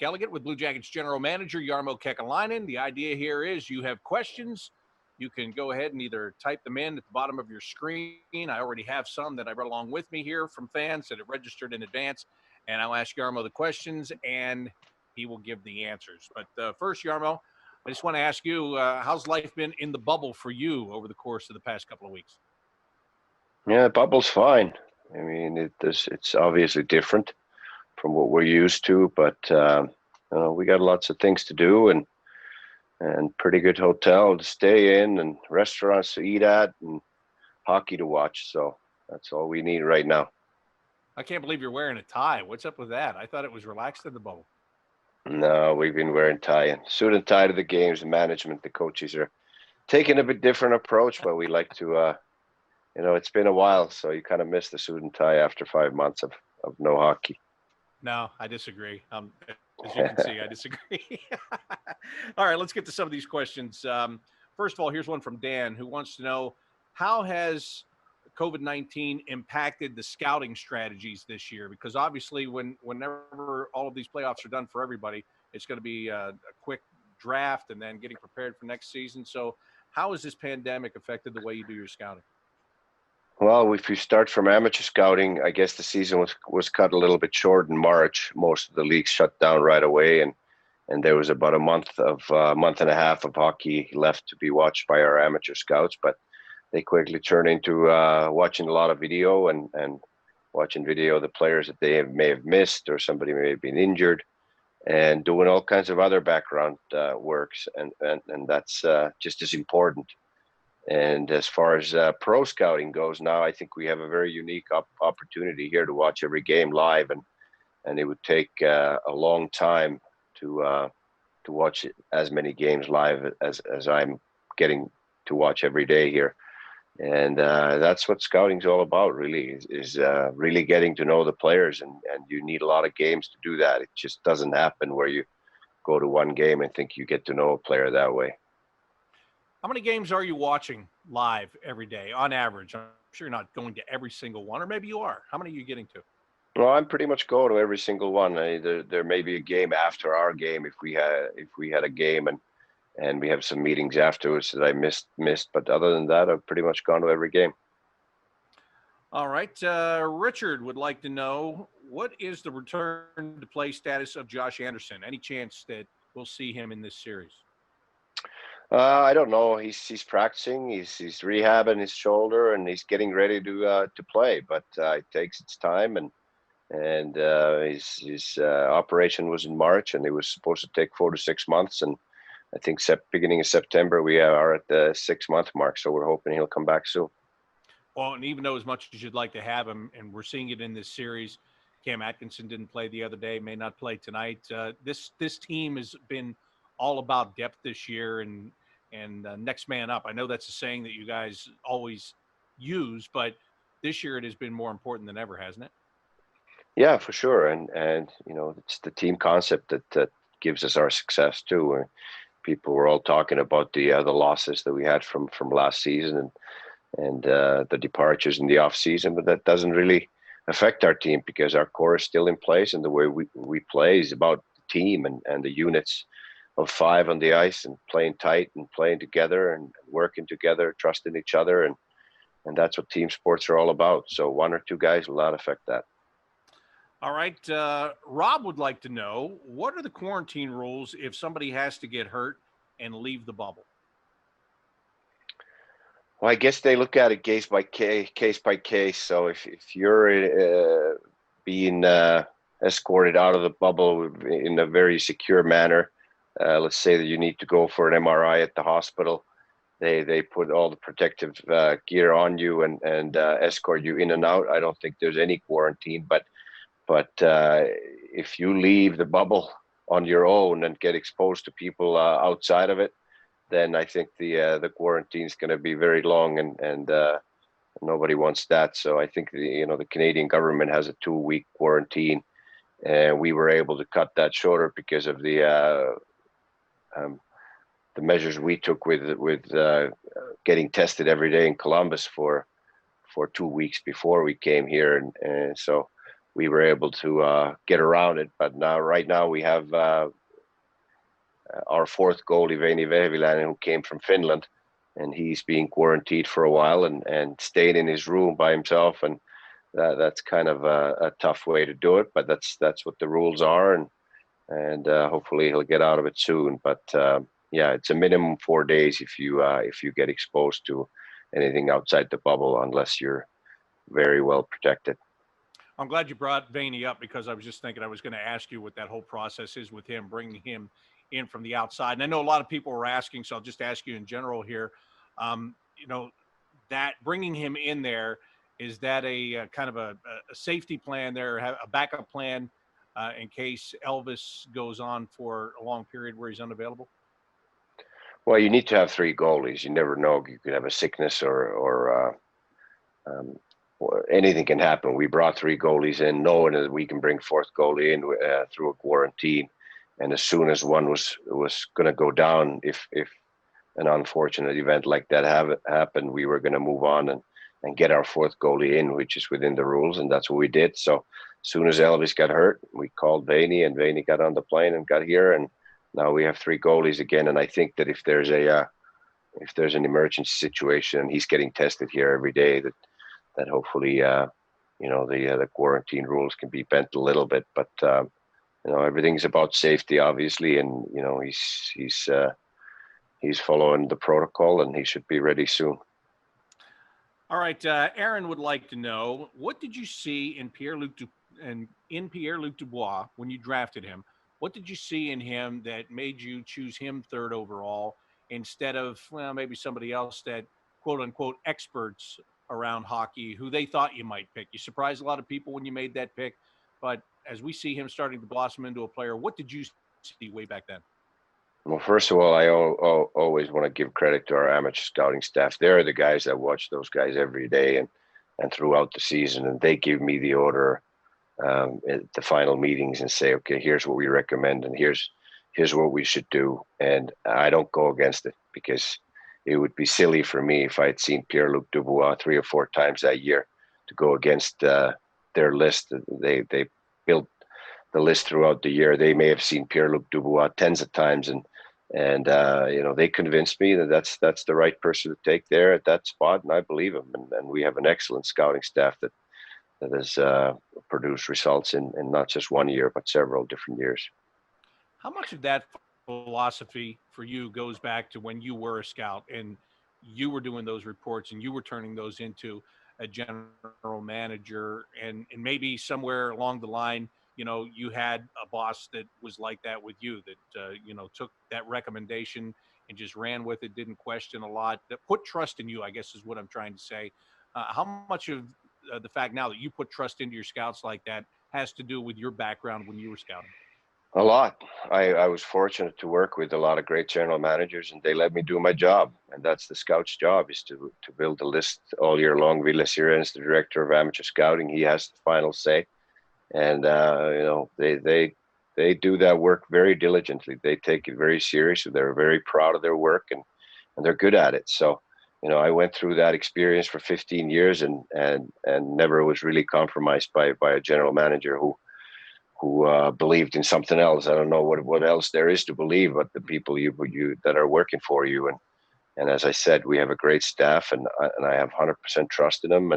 Delegate with Blue Jackets General Manager Jarmo Kekalainen. The idea here is you have questions. You can go ahead and either type them in at the bottom of your screen. I already have some that I brought along with me here from fans that have registered in advance. And I'll ask Jarmo the questions, and he will give the answers. But first, Jarmo, I just want to ask you, how's life been in the bubble for you over the course of the past couple of weeks? Yeah, bubble's fine. I mean, it's obviously different from what we're used to, but we got lots of things to do and pretty good hotel to stay in and restaurants to eat at and hockey to watch. So that's all we need right now. I can't believe you're wearing a tie. What's up with that? I thought it was relaxed in the bubble. No, we've been wearing tie and suit and tie to the games. The management, the coaches are taking a bit different approach, but we like to, it's been a while, so you kind of miss the suit and tie after 5 months of no hockey. No, I disagree. As you can see, I disagree. All right, let's get to some of these questions. First of all, here's one from Dan who wants to know, how has COVID-19 impacted the scouting strategies this year? Because obviously whenever all of these playoffs are done for everybody, it's going to be a quick draft and then getting prepared for next season. So how has this pandemic affected the way you do your scouting? Well, if you start from amateur scouting, I guess the season was cut a little bit short in March. Most of the leagues shut down right away, and there was about a month and a half of hockey left to be watched by our amateur scouts. But they quickly turned into watching a lot of video and watching video of the players that they may have missed, or somebody may have been injured, and doing all kinds of other background works, and that's just as important. And as far as pro scouting goes now, I think we have a very unique opportunity here to watch every game live, and it would take a long time to watch as many games live as I'm getting to watch every day here. And that's what scouting's all about, really, is really getting to know the players, and you need a lot of games to do that. It just doesn't happen where you go to one game and think you get to know a player that way. How many games are you watching live every day on average? I'm sure you're not going to every single one, or maybe you are. How many are you getting to? Well, I'm pretty much go to every single one. There may be a game after our game if we had a game, and we have some meetings afterwards that I missed. But other than that, I've pretty much gone to every game. All right. Richard would like to know, what is the return to play status of Josh Anderson? Any chance that we'll see him in this series? I don't know. He's practicing. He's rehabbing his shoulder, and he's getting ready to play. But it takes its time, and his operation was in March, and it was supposed to take 4 to 6 months. And I think beginning of September we are at the 6-month mark. So we're hoping he'll come back soon. Well, and even though as much as you'd like to have him, and we're seeing it in this series, Cam Atkinson didn't play the other day, may not play tonight. This team has been all about depth this year, and next man up. I know that's a saying that you guys always use, but this year it has been more important than ever, hasn't it? Yeah, for sure. And it's the team concept that gives us our success too. People were all talking about the losses that we had from last season and the departures in the off season, but that doesn't really affect our team because our core is still in place, and the way we play is about the team and the units of 5 on the ice, and playing tight and playing together and working together, trusting each other, and that's what team sports are all about. So 1 or 2 guys will not affect that. All right. Rob would like to know, what are the quarantine rules if somebody has to get hurt and leave the bubble? Well, I guess they look at it case by case. So if you're being escorted out of the bubble in a very secure manner, let's say that you need to go for an MRI at the hospital, they put all the protective gear on you and escort you in and out. I don't think there's any quarantine, but if you leave the bubble on your own and get exposed to people outside of it, then I think the quarantine is going to be very long, and nobody wants that. So I think the Canadian government has a 2-week quarantine, and we were able to cut that shorter because of the measures we took with getting tested every day in Columbus for 2 weeks before we came here, and so we were able to get around it. But right now we have our fourth goalie, Veini Vehviläinen, who came from Finland, and he's being quarantined for a while and staying in his room by himself. And that's kind of a tough way to do it, but that's what the rules are, and hopefully he'll get out of it soon. But yeah, it's a minimum 4 days if you get exposed to anything outside the bubble, unless you're very well protected. I'm glad you brought Vaney up, because I was just thinking I was going to ask you what that whole process is with him, bringing him in from the outside. And I know a lot of people were asking, so I'll just ask you in general here. You know, that bringing him in there, is that a kind of a safety plan there, a backup plan in case Elvis goes on for a long period where he's unavailable? Well, you need to have three goalies. You never know. You could have a sickness or anything can happen. We brought three goalies in, knowing that we can bring fourth goalie in through a quarantine. And as soon as one was going to go down, if an unfortunate event like that happened, we were going to move on and get our fourth goalie in, which is within the rules, and that's what we did. So as soon as Elvis got hurt, we called Veini, and Veini got on the plane and got here, and now we have three goalies again. And I think that if there's an emergency situation and he's getting tested here every day, that hopefully the quarantine rules can be bent a little bit. But everything's about safety, obviously, and he's following the protocol, and he should be ready soon. All right, Aaron would like to know, what did you see in PierreLuc Dubois when you drafted him? What did you see in him that made you choose him third overall instead of, well, maybe somebody else that, quote unquote, experts around hockey who they thought you might pick? You surprised a lot of people when you made that pick, but as we see him starting to blossom into a player, what did you see way back then? Well, first of all, I always want to give credit to our amateur scouting staff. They're the guys that watch those guys every day and throughout the season, and they give me the order at the final meetings and say, okay, here's what we recommend, and here's what we should do. And I don't go against it, because it would be silly for me if I had seen PierreLuc Dubois 3 or 4 times that year to go against their list. They built the list throughout the year. They may have seen PierreLuc Dubois tens of times, and they convinced me that that's the right person to take there at that spot, and I believe him. And we have an excellent scouting staff that has produced results in not just 1 year, but several different years. How much of that philosophy for you goes back to when you were a scout and you were doing those reports and you were turning those into a general manager, and maybe somewhere along the line, you had a boss that was like that with you, that, took that recommendation and just ran with it, didn't question a lot, that put trust in you, I guess is what I'm trying to say. How much of the fact now that you put trust into your scouts like that has to do with your background when you were scouting? A lot. I was fortunate to work with a lot of great general managers, and they let me do my job. And that's the scout's job, is to build a list all year long. Ville Sirén is the director of amateur scouting. He has the final say. And, they do that work very diligently. They take it very seriously. They're very proud of their work, and they're good at it. So, I went through that experience for 15 years and never was really compromised by a general manager who believed in something else. I don't know what else there is to believe, but the people you that are working for you. And as I said, we have a great staff, and I have 100% trust in them.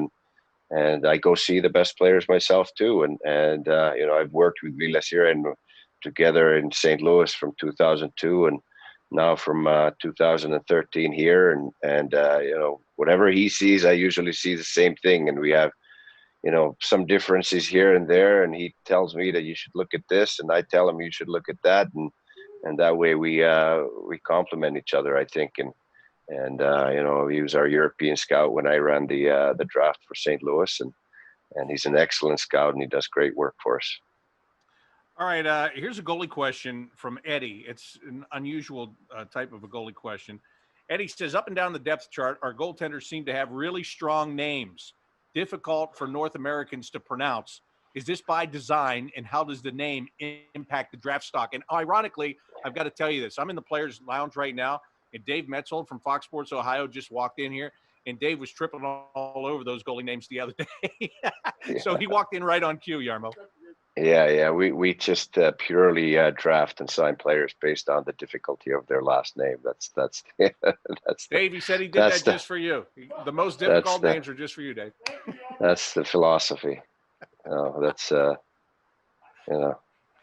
And I go see the best players myself too. And I've worked with Ville Sirén together in St. Louis from 2002 and now from 2013 here. And whatever he sees, I usually see the same thing. And we have, some differences here and there. And he tells me that you should look at this, and I tell him you should look at that. And that way we complement each other, I think. And he was our European scout when I ran the draft for St. Louis, and he's an excellent scout, and he does great work for us. All right, here's a goalie question from Eddie. It's an unusual type of a goalie question. Eddie says, up and down the depth chart, our goaltenders seem to have really strong names, difficult for North Americans to pronounce. Is this by design, and how does the name impact the draft stock? And ironically, I've got to tell you this. I'm in the players' lounge right now, and Dave Metzold from Fox Sports Ohio just walked in here, and Dave was tripping all over those goalie names the other day. Yeah. So he walked in right on cue, Jarmo. Yeah. We just purely draft and sign players based on the difficulty of their last name. That's that's Dave, he said he did that's that just for you. The most that's difficult names are just for you, Dave. that's the philosophy. That's you know,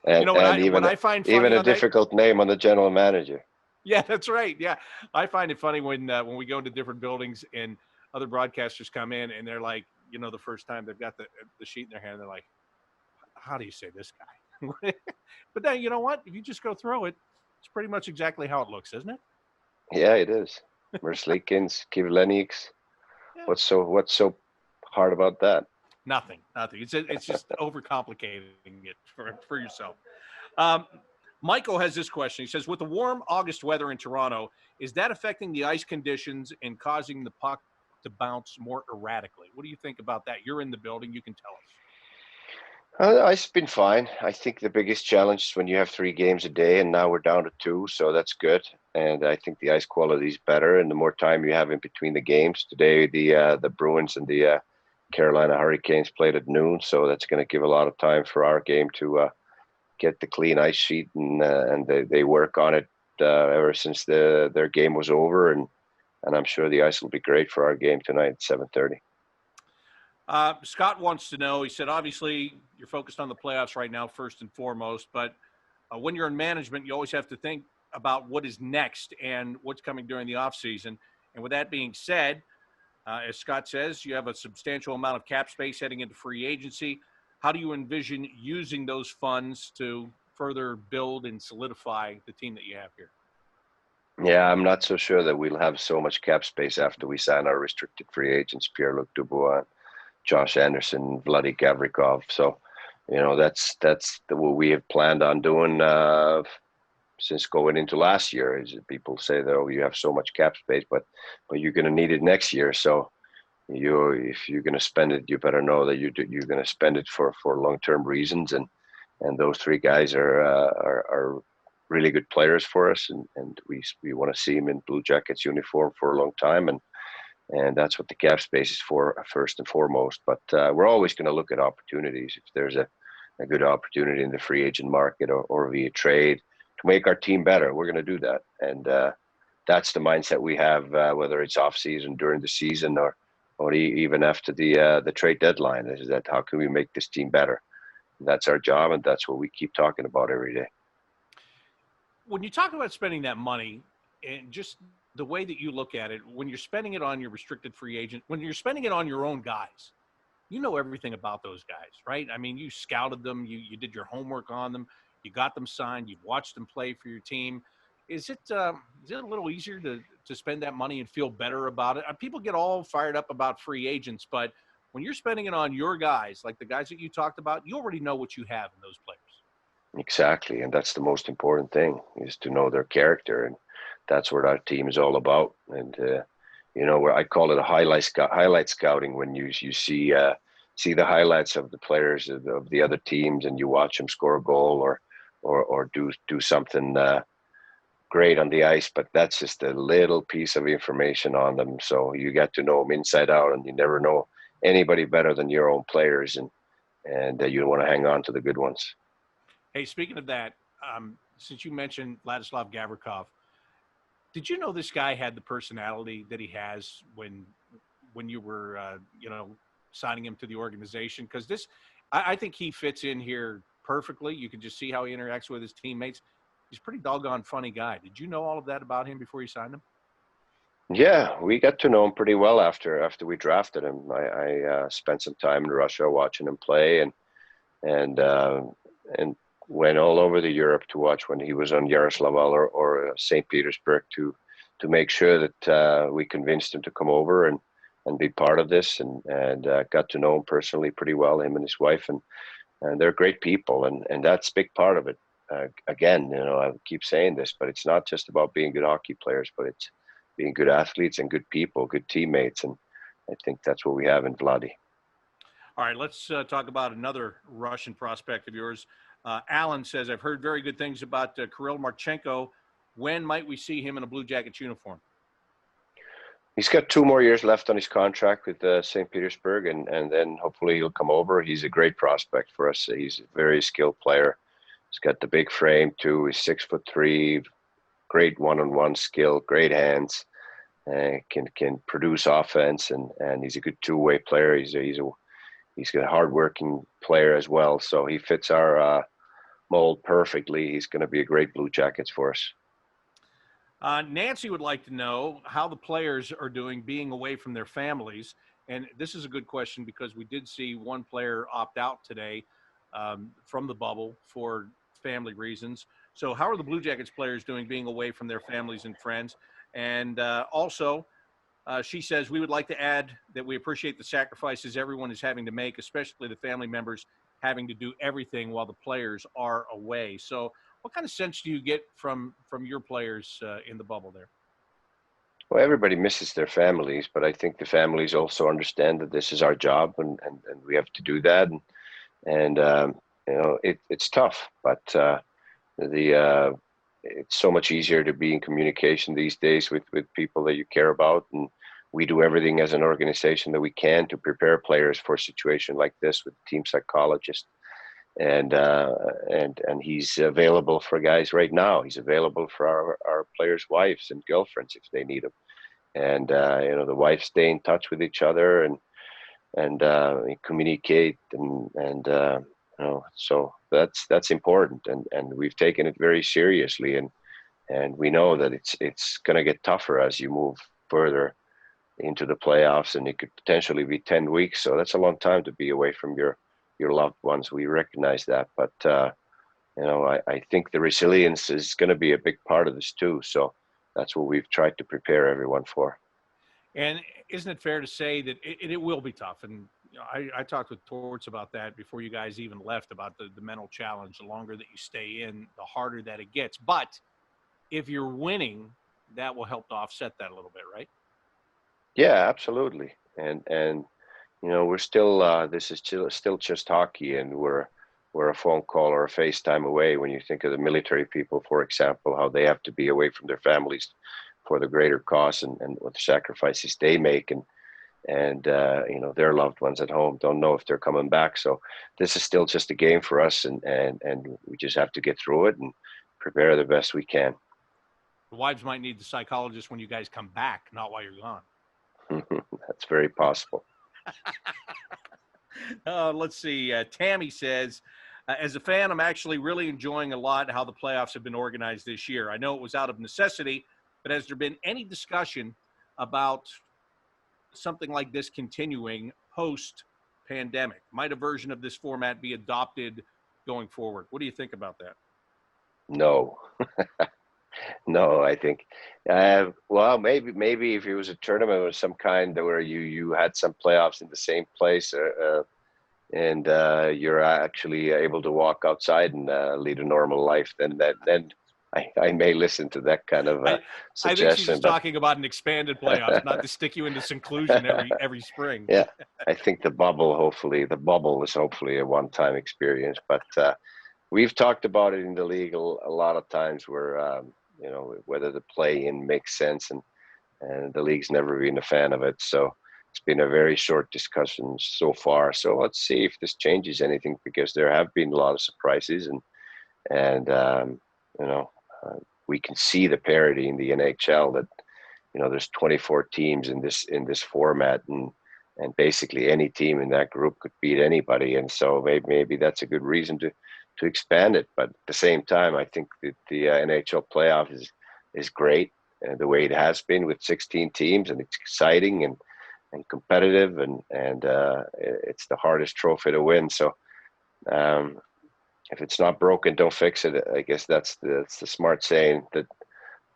and What I find funny even a on that. difficult name on the general manager. Yeah, that's right. Yeah, I find it funny when we go into different buildings and other broadcasters come in and they're like, the first time they've got the sheet in their hand, they're like, "How do you say this guy?" But then you know what? If you just go through it, it's pretty much exactly how it looks, isn't it? Yeah, it is. Merslikins, Kivleniks. Yeah. What's so hard about that? Nothing. It's just overcomplicating it for yourself. Michael has this question. He says, with the warm August weather in Toronto, is that affecting the ice conditions and causing the puck to bounce more erratically? What do you think about that? You're in the building. You can tell us. Ice has been fine. I think the biggest challenge is when you have 3 games a day, and now we're down to 2, so that's good. And I think the ice quality is better, and the more time you have in between the games. Today, the Bruins and the Carolina Hurricanes played at noon, so that's going to give a lot of time for our game to get the clean ice sheet, and they work on it ever since their game was over, and I'm sure the ice will be great for our game tonight at 7:30. Scott wants to know, he said, obviously you're focused on the playoffs right now, first and foremost, but when you're in management, you always have to think about what is next and what's coming during the offseason. And with that being said, as Scott says, you have a substantial amount of cap space heading into free agency. How do you envision using those funds to further build and solidify the team that you have here? Yeah, I'm not so sure that we'll have so much cap space after we sign our restricted free agents, PierreLuc Dubois, Josh Anderson, Vladi Gavrikov. So, that's what we have planned on doing since going into last year. Is people say that, oh, you have so much cap space, but you're going to need it next year. So, if you're going to spend it, you better know that you're going to spend it for long-term reasons. And those 3 guys are really good players for us, and we want to see them in Blue Jackets uniform for a long time. And that's what the cap space is for, first and foremost. But we're always going to look at opportunities. If there's a good opportunity in the free agent market or via trade to make our team better, we're going to do that. And that's the mindset we have, whether it's off season, during the season, or even after the trade deadline. Is that how can we make this team better? That's our job, and that's what we keep talking about every day. When you talk about spending that money, and just the way that you look at it, when you're spending it on your restricted free agent, when you're spending it on your own guys, you know everything about those guys, right? I mean, you scouted them, you did your homework on them, you got them signed, you've watched them play for your team. Is it a little easier to spend that money and feel better about it? People get all fired up about free agents, but when you're spending it on your guys, like the guys that you talked about, you already know what you have in those players. Exactly, and that's the most important thing, is to know their character, and that's what our team is all about. And where I call it a highlight scouting, when you see the highlights of the players of the other teams, and you watch them score a goal or do something great on the ice, but that's just a little piece of information on them. So you get to know them inside out, and you never know anybody better than your own players, and you want to hang on to the good ones. Hey, speaking of that, since you mentioned Vladislav Gavrikov, did you know this guy had the personality that he has when you were, signing him to the organization? Because I think he fits in here perfectly. You can just see how he interacts with his teammates. He's a pretty doggone funny guy. Did you know all of that about him before you signed him? Yeah, we got to know him pretty well after we drafted him. I spent some time in Russia watching him play, and went all over the Europe to watch when he was on Yaroslavl or St. Petersburg to make sure that we convinced him to come over and be part of this, and got to know him personally pretty well, him and his wife, and they're great people, and that's a big part of it. Again, I keep saying this, but it's not just about being good hockey players, but it's being good athletes and good people, good teammates, and I think that's what we have in Vladi. All right, let's talk about another Russian prospect of yours. Alan says, I've heard very good things about Kirill Marchenko. When might we see him in a Blue Jackets uniform? He's got 2 more years left on his contract with St. Petersburg, and then hopefully he'll come over. He's a great prospect for us. He's a very skilled player. He's got the big frame too. He's 6'3", great one-on-one skill, great hands, can produce offense, and he's a good two-way player. He's a hard-working player as well. So he fits our mold perfectly. He's going to be a great Blue Jackets for us. Nancy would like to know how the players are doing being away from their families. And this is a good question because we did see one player opt out today from the bubble for family reasons. So how are the Blue Jackets players doing being away from their families and friends? And also, she says, we would like to add that we appreciate the sacrifices everyone is having to make, especially the family members having to do everything while the players are away. So what kind of sense do you get from your players in the bubble there? Well, everybody misses their families, but I think the families also understand that this is our job and we have to do that. And you know, it's tough, but it's so much easier to be in communication these days with people that you care about. And we do everything as an organization that we can to prepare players for a situation like this with a team psychologist. And he's available for guys right now. He's available for our players' wives and girlfriends if they need him. And you know, the wives stay in touch with each other and communicate and you know, so that's important. And we've taken it very seriously. And we know that it's going to get tougher as you move further into the playoffs, and it could potentially be 10 weeks. So that's a long time to be away from your loved ones. We recognize that, but you know, I think the resilience is going to be a big part of this too. So that's what we've tried to prepare everyone for. And isn't it fair to say that it will be tough? And you know, I talked with Torts about that before you guys even left, about the mental challenge. The longer that you stay in, the harder that it gets. But if you're winning, that will help to offset that a little bit, right? Yeah, absolutely. And you know, we're still this is still just hockey, and we're a phone call or a FaceTime away. When you think of the military people, for example, how they have to be away from their families for the greater cause and what the sacrifices they make, and you know, their loved ones at home don't know if they're coming back. So this is still just a game for us, and we just have to get through it and prepare the best we can. The wives might need the psychologist when you guys come back, not while you're gone. That's very possible. Let's see. Tammy says, as a fan, I'm actually really enjoying a lot how the playoffs have been organized this year. I know it was out of necessity, but has there been any discussion about something like this continuing post-pandemic? Might a version of this format be adopted going forward? What do you think about that? No. No, I think, well, maybe if it was a tournament of some kind where you had some playoffs in the same place, and you're actually able to walk outside and lead a normal life, then I may listen to that kind of suggestion. I think she's just talking about an expanded playoffs, not to stick you into seclusion every spring. Yeah, I think the bubble is hopefully a one-time experience, but we've talked about it in the league a lot of times where. You know, whether the play-in makes sense, and the league's never been a fan of it. So it's been a very short discussion so far. So let's see if this changes anything, because there have been a lot of surprises, and you know, we can see the parity in the NHL that, you know, there's 24 teams in this format, and basically any team in that group could beat anybody. And so maybe that's a good reason to expand it. But at the same time, I think that the NHL playoff is great, the way it has been with 16 teams, and it's exciting and competitive, and it's the hardest trophy to win. So if it's not broken, don't fix it. I guess that's the smart saying that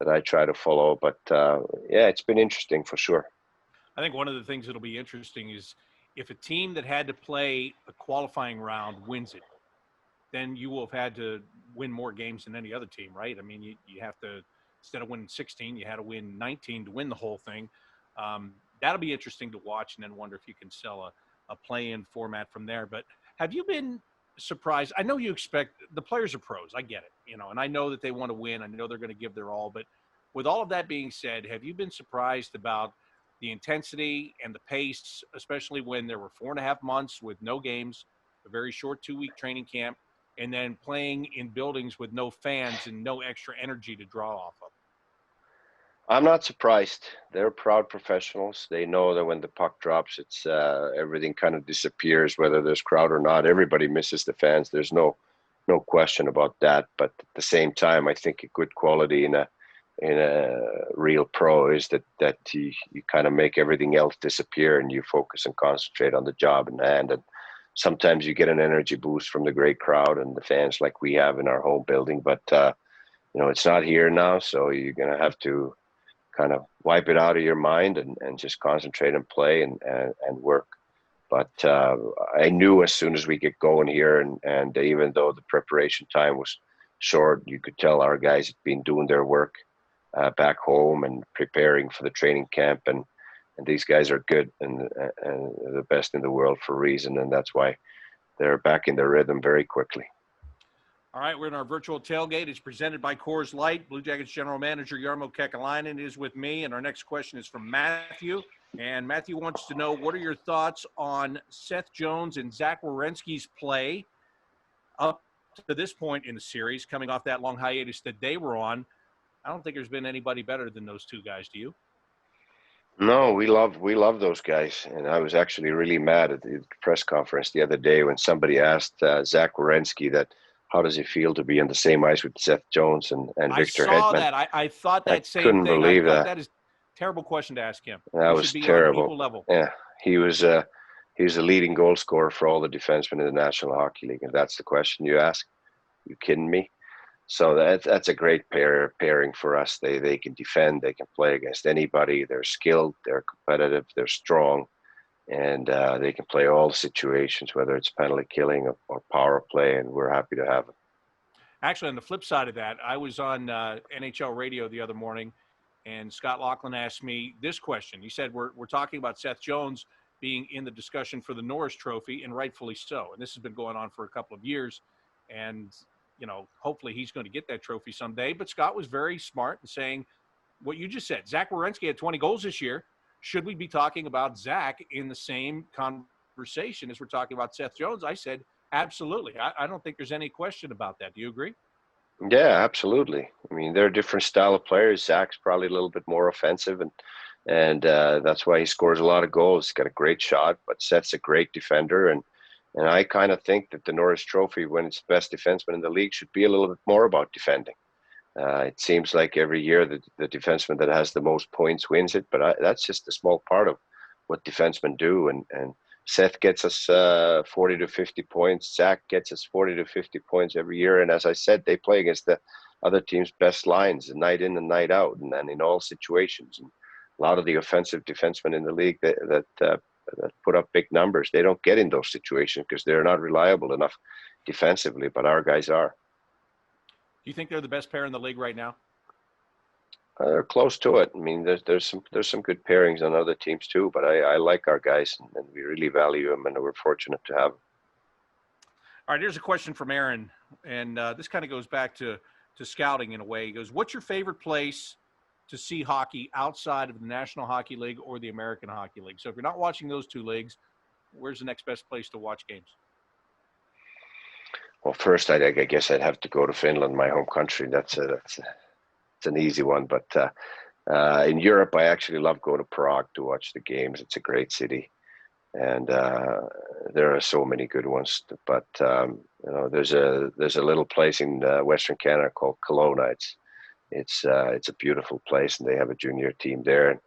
I try to follow. But yeah, it's been interesting for sure. I think one of the things that'll be interesting is if a team that had to play a qualifying round wins it, then you will have had to win more games than any other team, right? I mean, you have to, instead of winning 16, you had to win 19 to win the whole thing. That'll be interesting to watch, and then wonder if you can sell a play-in format from there. But have you been surprised? I know you expect – the players are pros. I get it, you know, and I know that they want to win. I know they're going to give their all. But with all of that being said, have you been surprised about the intensity and the pace, especially when there were 4.5 months with no games, a very short 2-week training camp, and then playing in buildings with no fans and no extra energy to draw off of? I'm not surprised. They're proud professionals. They know that when the puck drops, it's everything kind of disappears, whether there's crowd or not. Everybody misses the fans. There's no question about that. But at the same time, I think a good quality in a real pro is that you kind of make everything else disappear and you focus and concentrate on the job in hand. And sometimes you get an energy boost from the great crowd and the fans like we have in our home building. But it's not here now, so you're gonna have to kind of wipe it out of your mind and just concentrate and play and work. But I knew as soon as we get going here, and even though the preparation time was short, you could tell our guys had been doing their work back home and preparing for the training camp. And these guys are good and the best in the world for a reason. And that's why they're back in their rhythm very quickly. All right, we're in our virtual tailgate. It's presented by Coors Light. Blue Jackets General Manager Jarmo Kekalainen is with me, and our next question is from Matthew. And Matthew wants to know, what are your thoughts on Seth Jones and Zach Werenski's play up to this point in the series, coming off that long hiatus that they were on? I don't think there's been anybody better than those two guys. Do you? No, we love those guys, and I was actually really mad at the press conference the other day when somebody asked Zach Werenski that. How does it feel to be on the same ice with Seth Jones and Victor Hedman? I saw that. I thought that same couldn't thing. believe that. That is a terrible question to ask him. That was should be terrible. On equal level. Yeah, he was a leading goal scorer for all the defensemen in the National Hockey League. And that's the question you ask. You kidding me? So that's a great pairing for us. They can defend. They can play against anybody. They're skilled. They're competitive. They're strong. And they can play all situations, whether it's penalty killing or power play, and we're happy to have them. Actually, on the flip side of that, I was on NHL radio the other morning, and Scott Laughlin asked me this question. He said, we're talking about Seth Jones being in the discussion for the Norris Trophy, and rightfully so. And this has been going on for a couple of years, and hopefully he's going to get that trophy someday. But Scott was very smart in saying what you just said. Zach Werenski had 20 goals this year. Should we be talking about Zach in the same conversation as we're talking about Seth Jones? I said, absolutely. I don't think there's any question about that. Do you agree? Yeah, absolutely. I mean, they're a different style of players. Zach's probably a little bit more offensive, and that's why he scores a lot of goals. He's got a great shot, but Seth's a great defender. And I kind of think that the Norris Trophy, when it's the best defenseman in the league, should be a little bit more about defending. It seems like every year the defenseman that has the most points wins it, but that's just a small part of what defensemen do. And Seth gets us 40 to 50 points. Zach gets us 40 to 50 points every year. And as I said, they play against the other team's best lines, night in and night out, and in all situations. And a lot of the offensive defensemen in the league that put up big numbers, they don't get in those situations because they're not reliable enough defensively, but our guys are. Do you think they're the best pair in the league right now? They're close to it. I mean, there's some good pairings on other teams too, but I like our guys and we really value them, and we're fortunate to have them. All right, here's a question from Aaron, and this kind of goes back to scouting in a way. He goes, what's your favorite place to see hockey outside of the National Hockey League or the American Hockey League? So if you're not watching those two leagues, where's the next best place to watch games? Well, first, I guess I'd have to go to Finland, my home country. That's an easy one. But in Europe, I actually love going to Prague to watch the games. It's a great city, and there are so many good ones. But there's a little place in Western Canada called Kelowna. It's a beautiful place, and they have a junior team there. And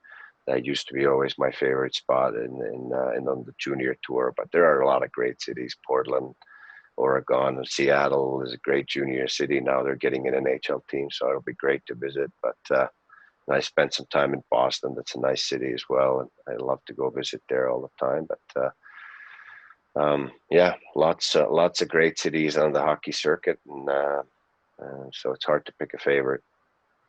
that used to be always my favorite spot in on the junior tour. But there are a lot of great cities: Portland, Oregon, and Seattle is a great junior city. Now they're getting an NHL team, so it'll be great to visit. But I spent some time in Boston. That's a nice city as well, and I love to go visit there all the time. But yeah, lots of great cities on the hockey circuit, and so it's hard to pick a favorite.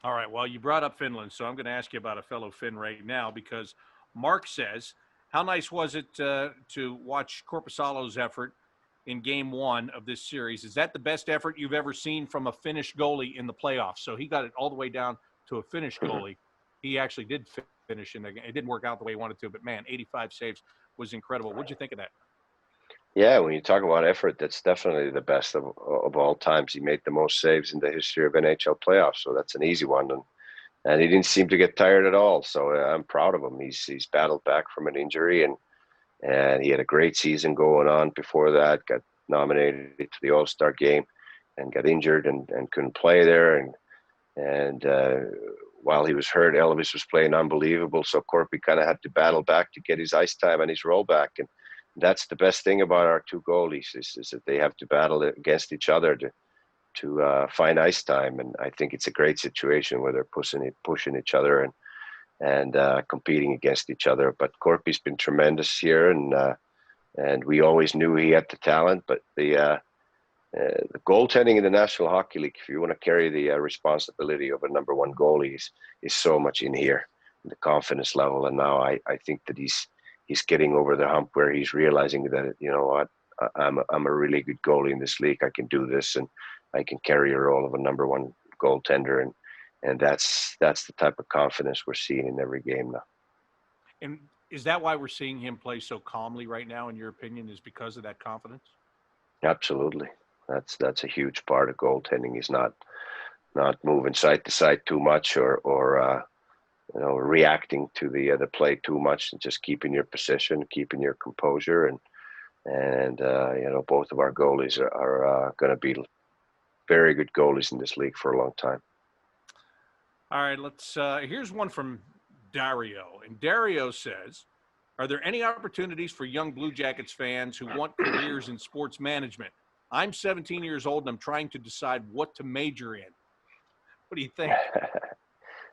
All right, well, you brought up Finland, so I'm going to ask you about a fellow Finn right now, because Mark says, how nice was it to watch Korpisalo's effort in game one of this series? Is that the best effort you've ever seen from a Finnish goalie in the playoffs? So he got it all the way down to a Finnish goalie. He actually did finish in the game. It didn't work out the way he wanted to, but man, 85 saves was incredible. What'd you think of that? Yeah, when you talk about effort, that's definitely the best of all times. He made the most saves in the history of NHL playoffs, so that's an easy one. And he didn't seem to get tired at all. So I'm proud of him. He's battled back from an injury, and he had a great season going on before that. Got nominated to the All-Star game, and got injured and couldn't play there. And while he was hurt, Elvis was playing unbelievable. So Corpy kind of had to battle back to get his ice time and his rollback. And that's the best thing about our two goalies is that they have to battle against each other to find ice time. And I think it's a great situation where they're pushing each other and competing against each other. But Corpy's been tremendous here, and we always knew he had the talent. But the goaltending in the National Hockey League, if you want to carry the responsibility of a number one goalie, is so much in here, the confidence level. And now I think that he's getting over the hump where he's realizing that, you know what, I'm a really good goalie in this league. I can do this, and I can carry a role of a number one goaltender. And that's the type of confidence we're seeing in every game now. And is that why we're seeing him play so calmly right now, in your opinion, is because of that confidence? Absolutely. That's a huge part of goaltending. He's not moving side to side too much or reacting to the play too much, and just keeping your position, keeping your composure, and both of our goalies are going to be very good goalies in this league for a long time. All right, let's. Here's one from Dario, and Dario says, "Are there any opportunities for young Blue Jackets fans who want careers in sports management? I'm 17 years old and I'm trying to decide what to major in." What do you think?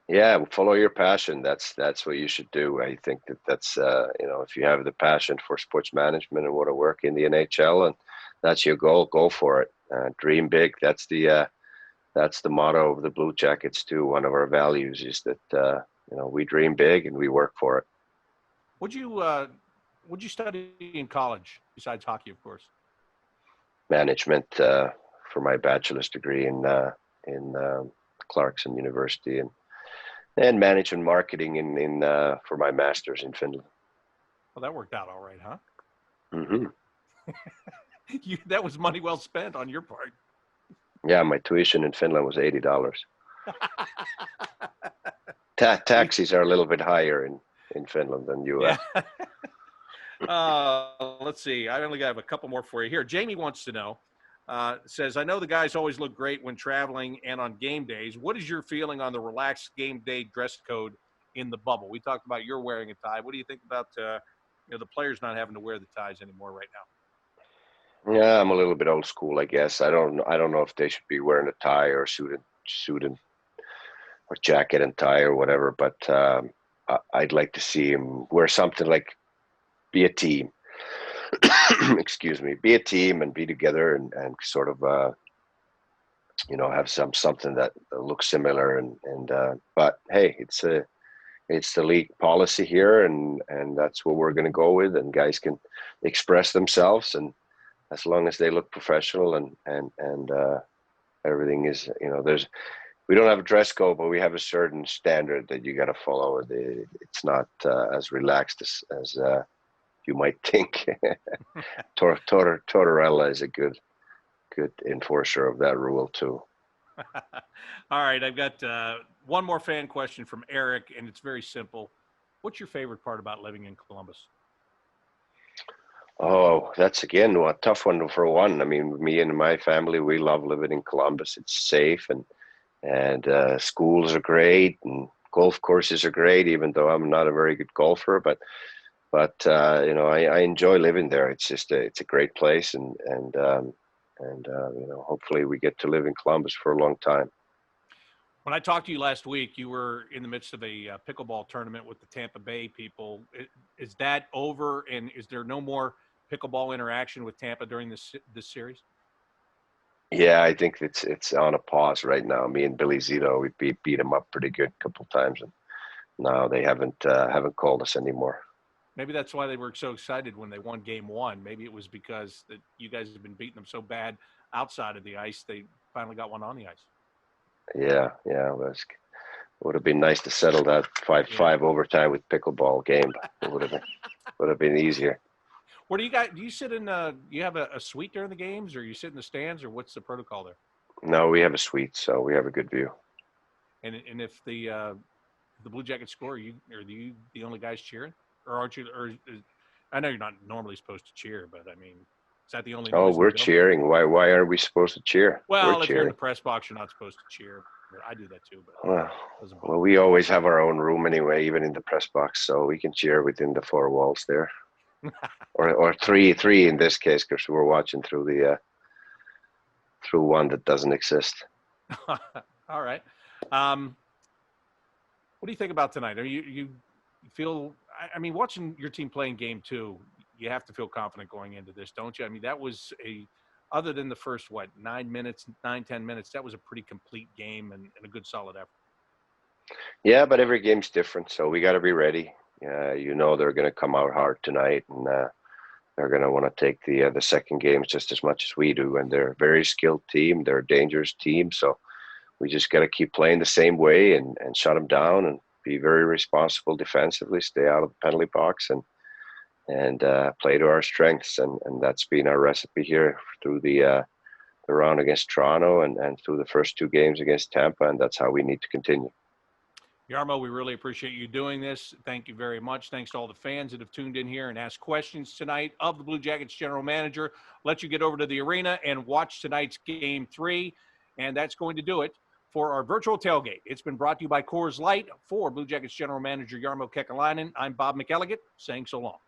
Yeah, follow your passion. That's what you should do. I think that's if you have the passion for sports management and want to work in the NHL and that's your goal, go for it. Dream big. That's the motto of the Blue Jackets too. One of our values is that we dream big and we work for it. What'd you study in college besides hockey, of course? Management for my bachelor's degree in Clarkson University, and management marketing in for my master's in Finland. Well, that worked out all right, huh? Mm-hmm. That was money well spent on your part. Yeah, my tuition in Finland was $80. Taxes are a little bit higher in Finland than U.S. Yeah. Let's see. I only have a couple more for you here. Jamie wants to know, says, I know the guys always look great when traveling and on game days. What is your feeling on the relaxed game day dress code in the bubble? We talked about you're wearing a tie. What do you think about the players not having to wear the ties anymore right now? Yeah, I'm a little bit old school, I guess. I don't know if they should be wearing a tie or suit and or jacket and tie or whatever, but I'd like to see him wear something like be a team. Excuse me, be a team and be together and sort of have something that looks similar and but hey, it's the league policy here and that's what we're going to go with, and guys can express themselves, and as long as they look professional and everything is, we don't have a dress code, but we have a certain standard that you got to follow. It's not as relaxed as you might think. Tortorella is a good enforcer of that rule too. All right, I've got one more fan question from Eric, and it's very simple. What's your favorite part about living in Columbus? Oh, that's again a tough one for one. I mean, me and my family, we love living in Columbus. It's safe and schools are great and golf courses are great, even though I'm not a very good golfer, but I enjoy living there. It's just it's a great place, and hopefully we get to live in Columbus for a long time. When I talked to you last week, you were in the midst of a pickleball tournament with the Tampa Bay people. Is that over, and is there no more pickleball interaction with Tampa during this series? Yeah, I think it's on a pause right now. Me and Billy Zito, we beat them up pretty good a couple of times, and now they haven't called us anymore. Maybe that's why they were so excited when they won game one. Maybe it was because that you guys have been beating them so bad outside of the ice, they finally got one on the ice. Yeah, Would have been nice to settle that 5-5 overtime with pickleball game. It would have been easier. What do you got? Do you sit in? You have a suite during the games, or you sit in the stands, or what's the protocol there? No, we have a suite, so we have a good view. And if the Blue Jackets score, are you the only guys cheering, or aren't you? Or I know you're not normally supposed to cheer, but I mean, is that the only? Oh, we're cheering. Why aren't we supposed to cheer? Well, we're if cheering. you're in the press box, you're not supposed to cheer. I do that too, but well, we always have our own room anyway, even in the press box, so we can cheer within the four walls there, or three in this case, because we're watching through the through one that doesn't exist. All right. What do you think about tonight? Are you feel? I mean, watching your team playing game 2, you have to feel confident going into this, don't you? I mean, that was other than the first 10 minutes, that was a pretty complete game and a good solid effort. Yeah, but every game's different, so we got to be ready. You know, they're going to come out hard tonight, and they're going to want to take the second games just as much as we do. And they're a very skilled team. They're a dangerous team, so we just got to keep playing the same way and shut them down and be very responsible defensively, stay out of the penalty box, and play to our strengths. And that's been our recipe here through the round against Toronto and through the first 2 games against Tampa, and that's how we need to continue. Jarmo, we really appreciate you doing this. Thank you very much. Thanks to all the fans that have tuned in here and asked questions tonight of the Blue Jackets general manager. Let you get over to the arena and watch tonight's game 3, and that's going to do it for our virtual tailgate. It's been brought to you by Coors Light. For Blue Jackets general manager Jarmo Kekalainen, I'm Bob McElligott saying so long.